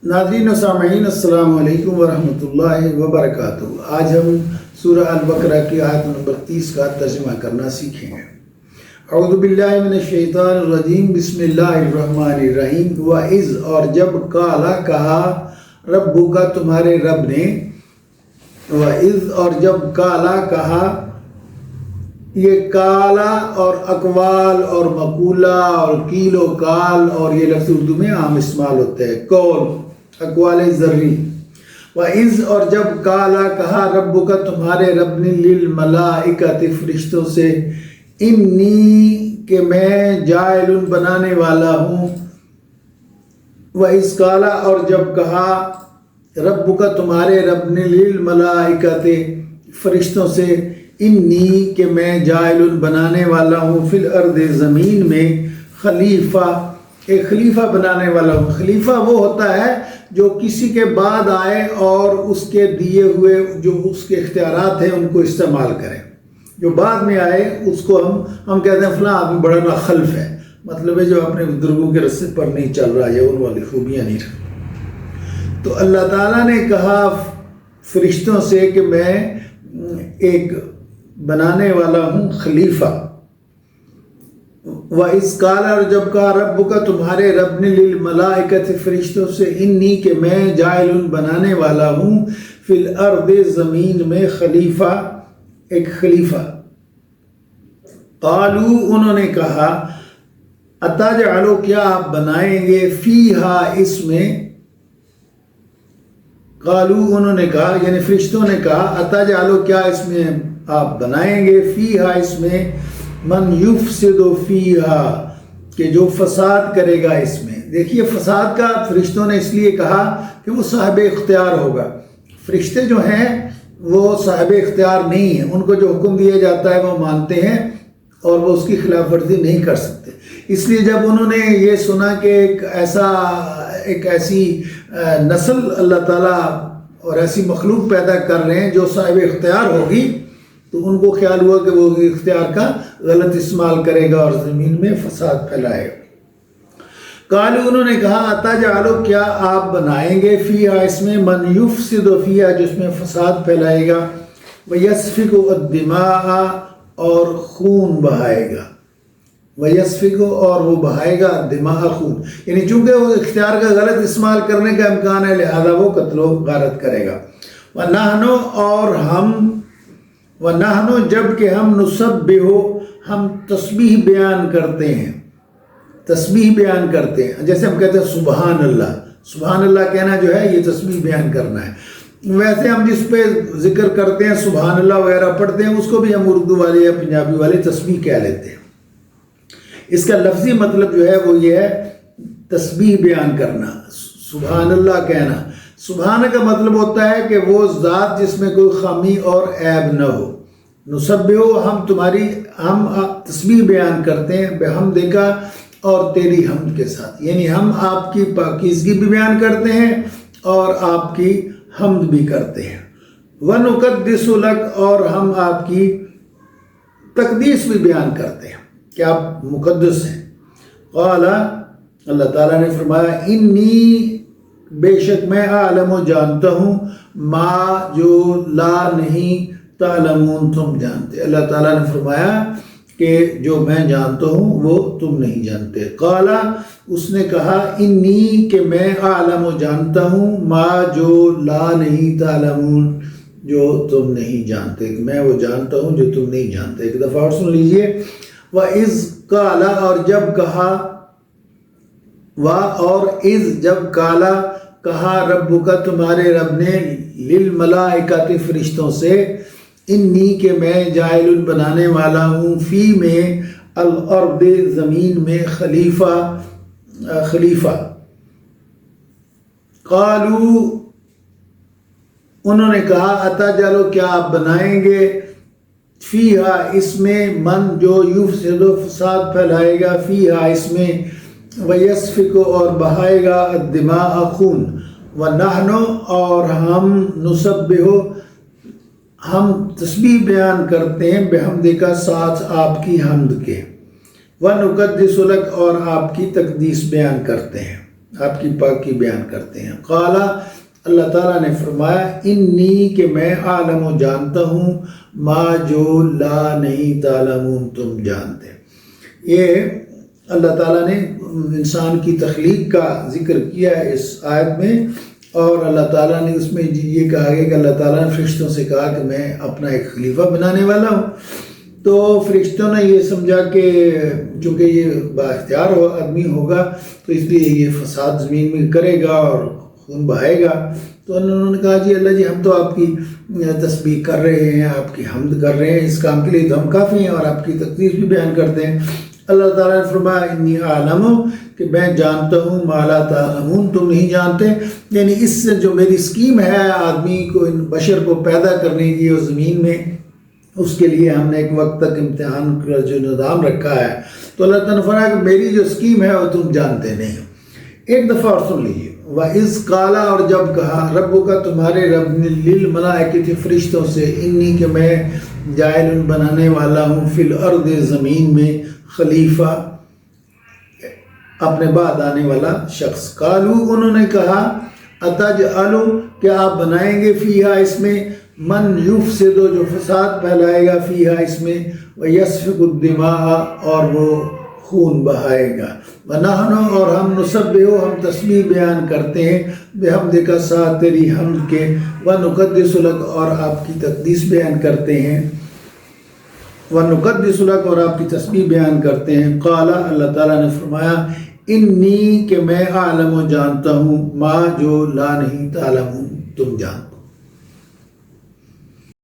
ناظرین و سامعین، السلام علیکم ورحمۃ اللہ وبرکاتہ۔ آج ہم سورہ البقرہ کی آیت نمبر 30 کا ترجمہ کرنا سیکھیں گے۔ اعوذ باللہ من الشیطان الرجیم، بسم اللہ الرحمن الرحیم۔ وَإِذْ، اور جب قَالَ کہا، ربک تمہارے رب نے، وَإِذْ اور جب قَالَ کہا، یہ کالا اور اقوال اور مقولہ اور قیل و قال اور یہ لفظ اردو میں عام استعمال ہوتے ہیں، قول، اقوال ذری۔ وَإِذْ اور جب کالا کہا، ربک تمہارے رب نے، للملائکۃ فرشتوں سے، انی کہ میں جاعل بنانے والا ہوں۔ وَإِذْ کالا اور جب کہا، ربک تمہارے رب نے، للملائکۃ فرشتوں سے، انی کہ میں جاعل بنانے والا ہوں، فی الارض زمین میں، خلیفہ ایک خلیفہ بنانے والا ہوں۔ خلیفہ وہ ہوتا ہے جو کسی کے بعد آئے اور اس کے دیے ہوئے جو اس کے اختیارات ہیں ان کو استعمال کرے۔ جو بعد میں آئے اس کو ہم کہتے ہیں فلاں آدمی بڑا ناخلف ہے، مطلب ہے جو اپنے بزرگوں کے رستے پر نہیں چل رہا ہے، ان والی خوبیاں نہیں رکھتا۔ تو اللہ تعالیٰ نے کہا فرشتوں سے کہ میں ایک بنانے والا ہوں خلیفہ۔ وَإِذْ قَالَ اور جب کہا، ربک تمہارے رب نے، للملائکۃ فرشتوں سے، انی کہ میں جاعل بنانے والا ہوں، فی الارض زمین میں، خلیفہ ایک خلیفہ۔ قالوا انہوں نے کہا، اتجعل کیا آپ بنائیں گے، فیہا اس میں، قالوا انہوں نے کہا یعنی فرشتوں نے کہا، اتجعل کیا اس میں آپ بنائیں گے، فیہا اس میں، من یفسد فیہا کہ جو فساد کرے گا اس میں۔ دیکھیے فساد کا فرشتوں نے اس لیے کہا کہ وہ صاحب اختیار ہوگا۔ فرشتے جو ہیں وہ صاحب اختیار نہیں ہیں، ان کو جو حکم دیا جاتا ہے وہ مانتے ہیں اور وہ اس کی خلاف ورزی نہیں کر سکتے۔ اس لیے جب انہوں نے یہ سنا کہ ایک ایسی نسل اللہ تعالیٰ اور ایسی مخلوق پیدا کر رہے ہیں جو صاحب اختیار ہوگی، تو ان کو خیال ہوا کہ وہ اختیار کا غلط استعمال کرے گا اور زمین میں فساد پھیلائے گا۔ قالوا انہوں نے کہا، اتجعل کیا آپ بنائیں گے، فیہا اس میں، من یفسد فیہا جس میں فساد پھیلائے گا، ویسفک الدماء اور خون بہائے گا، ویسفک اور وہ بہائے گا، الدماء خون، یعنی چونکہ وہ اختیار کا غلط استعمال کرنے کا امکان ہے لہذا وہ قتل و غارت کرے گا۔ ونحن اور ہم، ونحن جب کہ ہم، نسبح ہم تسبیح بیان کرتے ہیں، تسبیح بیان کرتے ہیں، جیسے ہم کہتے ہیں سبحان اللہ، سبحان اللہ کہنا جو ہے یہ تسبیح بیان کرنا ہے۔ ویسے ہم جس پہ ذکر کرتے ہیں سبحان اللہ وغیرہ پڑھتے ہیں اس کو بھی ہم اردو والے یا پنجابی والے تسبیح کہہ لیتے ہیں۔ اس کا لفظی مطلب جو ہے وہ یہ ہے تسبیح بیان کرنا، سبحان اللہ کہنا۔ سبحان کا مطلب ہوتا ہے کہ وہ ذات جس میں کوئی خامی اور عیب نہ ہو۔ نسبح ہم تسبیح بیان کرتے ہیں، بحمدک کا اور تیری حمد کے ساتھ، یعنی ہم آپ کی پاکیزگی بھی بیان کرتے ہیں اور آپ کی حمد بھی کرتے ہیں۔ ونقدس لک اور ہم آپ کی تقدیس بھی بیان کرتے ہیں کہ آپ مقدس ہیں۔ قال اللہ تعالیٰ نے فرمایا، انی بے شک میں عالم و جانتا ہوں، ما جو لا نہیں تعلمون تم جانتے۔ اللہ تعالیٰ نے فرمایا کہ جو میں جانتا ہوں وہ تم نہیں جانتے۔ قال اس نے کہا، انی کہ میں عالم و جانتا ہوں، ما جو لا نہیں تعلمون جو تم نہیں جانتے، کہ میں وہ جانتا ہوں جو تم نہیں جانتے۔ ایک دفعہ اور سن لیجئے۔ وَإِذْ قَالَ اور جب کہا، اور اذ جب کالا کہا، ربک تمہارے رب نے، للملائکۃ فرشتوں سے، انی کہ میں جاعل بنانے والا ہوں، فی میں، الارض زمین میں، خلیفہ۔ قالوا انہوں نے کہا، اتجعل کیا آپ بنائیں گے، فیہا اس میں، من جو یفسد فساد پھیلائے گا، فیہا اس میں، ویسفک اور بہائے گا، الدماء خون، ونحن اور ہم، نسبح ہم تسبیح بیان کرتے ہیں، بحمدک ساتھ آپ کی حمد کے، ونقدس لک اور آپ کی تقدیس بیان کرتے ہیں۔ آپ کی پاکی بیان کرتے ہیں۔ قال اللہ تعالیٰ نے فرمایا انی کہ میں عالم و جانتا ہوں ما جو لا نہیں تعلمون تم جانتے۔ یہ اللہ تعالیٰ نے انسان کی تخلیق کا ذکر کیا ہے اس آیت میں، اور اللہ تعالیٰ نے اس میں یہ کہا ہے کہ اللہ تعالیٰ نے فرشتوں سے کہا کہ میں اپنا ایک خلیفہ بنانے والا ہوں۔ تو فرشتوں نے یہ سمجھا کہ چونکہ یہ بااختیار آدمی ہوگا تو اس لیے یہ فساد زمین میں کرے گا اور خون بہائے گا، تو انہوں نے کہا جی اللہ جی ہم تو آپ کی تسبیح کر رہے ہیں، آپ کی حمد کر رہے ہیں، اس کام کے لیے تو ہم کافی ہیں اور آپ کی تقدیس بھی بیان کرتے ہیں۔ اللہ تعالیٰ نے فرمایا انی عالم کہ میں جانتا ہوں ما لا تعلمون تم نہیں جانتے، یعنی اس سے جو میری اسکیم ہے آدمی کو، ان بشر کو پیدا کرنے کی اور زمین میں، اس کے لیے ہم نے ایک وقت تک امتحان کا جو نظام رکھا ہے، تو اللہ تعالیٰ نے فرمایا کہ میری جو اسکیم ہے وہ تم جانتے نہیں ہو۔ ایک دفعہ اور سن لیجیے، وَإِذْ قَالَ اور جب کہا ربک کا تمہارے رب نے للملائکۃ فرشتوں سے انی کہ میں جاعل بنانے والا ہوں فی الارض زمین میں خلیفہ اپنے بعد آنے والا شخص۔ قالو انہوں نے کہا اتجعل کہ آپ بنائیں گے فیہا اس میں من یفسد جو فساد پھیلائے گا فیہا اس میں ویسفک الدماء اور وہ خون بہائے گا ونحن اور ہم نسبح ہم تسبیح بیان کرتے ہیں بحمدک ساتھ تیری حمد کے ونقدس لک اور آپ کی تقدیس بیان کرتے ہیں ونقدس لک اور آپ کی تسبیح بیان کرتے ہیں۔ قال اللہ تعالیٰ نے فرمایا انی کہ میں عالم و جانتا ہوں ما جو لا نہیں تعلمون تم جانتے